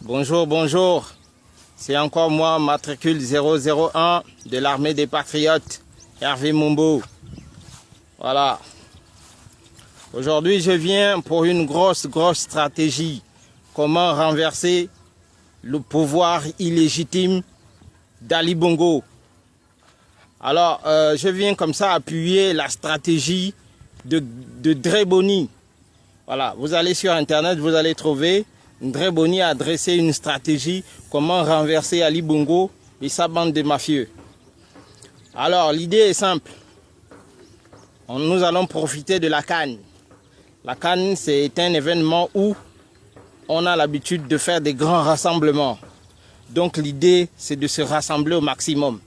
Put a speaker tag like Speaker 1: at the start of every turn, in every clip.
Speaker 1: Bonjour, bonjour. C'est encore moi, matricule 001 de l'armée des patriotes, Hervé Mumbo. Voilà. Aujourd'hui, je viens pour une grosse stratégie. Comment renverser le pouvoir illégitime d'Ali Bongo. Alors, je viens comme ça appuyer la stratégie de Dre Boni. Voilà, vous allez sur Internet, vous allez trouver Dre Boni a dressé une stratégie comment renverser Ali Bongo et sa bande de mafieux. Alors, l'idée est simple. Nous allons profiter de la CAN. La CAN, c'est un événement où on a l'habitude de faire des grands rassemblements. Donc, l'idée, c'est de se rassembler au maximum.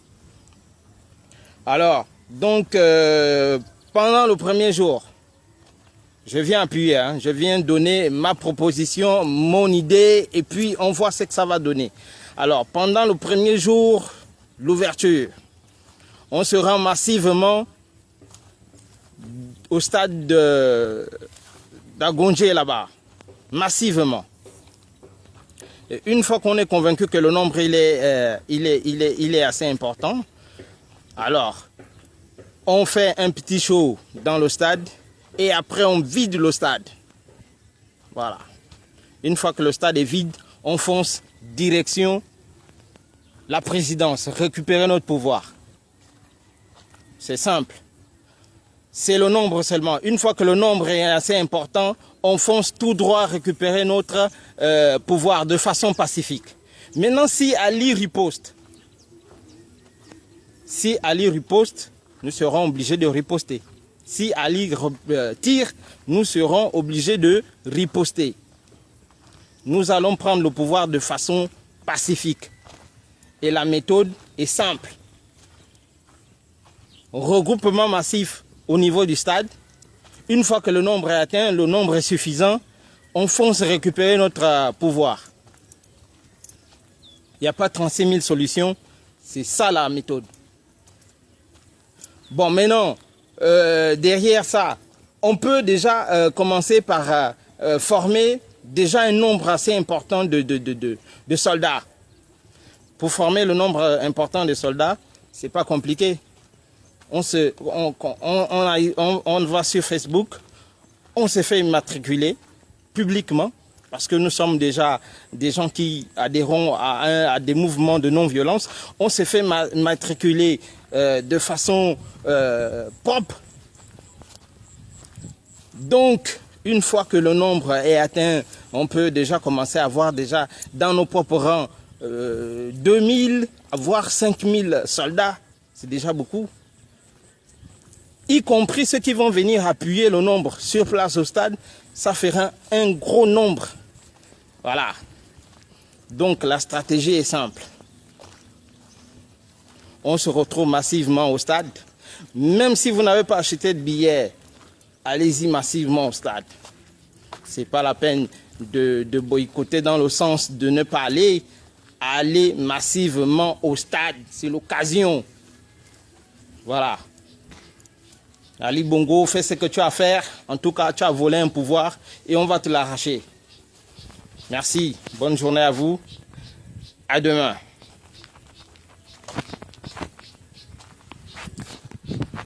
Speaker 1: Alors, donc, pendant le premier jour, je viens appuyer, je viens donner ma proposition, mon idée, et puis on voit ce que ça va donner. Alors, pendant le premier jour, l'ouverture, on se rend massivement au stade d'Agongé là-bas, massivement. Et une fois qu'on est convaincu que le nombre il est assez important, alors on fait un petit show dans le stade. Et après, on vide le stade. Voilà. Une fois que le stade est vide, on fonce direction la présidence, récupérer notre pouvoir. C'est simple. C'est le nombre seulement. Une fois que le nombre est assez important, on fonce tout droit récupérer notre pouvoir de façon pacifique. Maintenant, si Ali riposte, nous serons obligés de riposter. Si Ali tire, nous serons obligés de riposter. Nous allons prendre le pouvoir de façon pacifique. Et la méthode est simple. Regroupement massif au niveau du stade. Une fois que le nombre est atteint, le nombre est suffisant, on fonce récupérer notre pouvoir. Il n'y a pas 36 000 solutions. C'est ça la méthode. Bon, maintenant... derrière ça, on peut déjà commencer par former déjà un nombre assez important de soldats. Pour former le nombre important de soldats, c'est pas compliqué. On va sur Facebook, on se fait immatriculer publiquement, parce que nous sommes déjà des gens qui adhérons à des mouvements de non-violence. On se fait matriculer de façon propre. Donc, une fois que le nombre est atteint, on peut déjà commencer à voir déjà dans nos propres rangs 2000, voire 5000 soldats. C'est déjà beaucoup. Y compris ceux qui vont venir appuyer le nombre sur place au stade, ça fera un gros nombre. Voilà. Donc la stratégie est simple. On se retrouve massivement au stade. Même si vous n'avez pas acheté de billets, allez-y massivement au stade. Ce n'est pas la peine de boycotter dans le sens de ne pas aller. Allez massivement au stade. C'est l'occasion. Voilà. Ali Bongo, fais ce que tu as à faire. En tout cas, tu as volé un pouvoir et on va te l'arracher. Merci. Bonne journée à vous. À demain.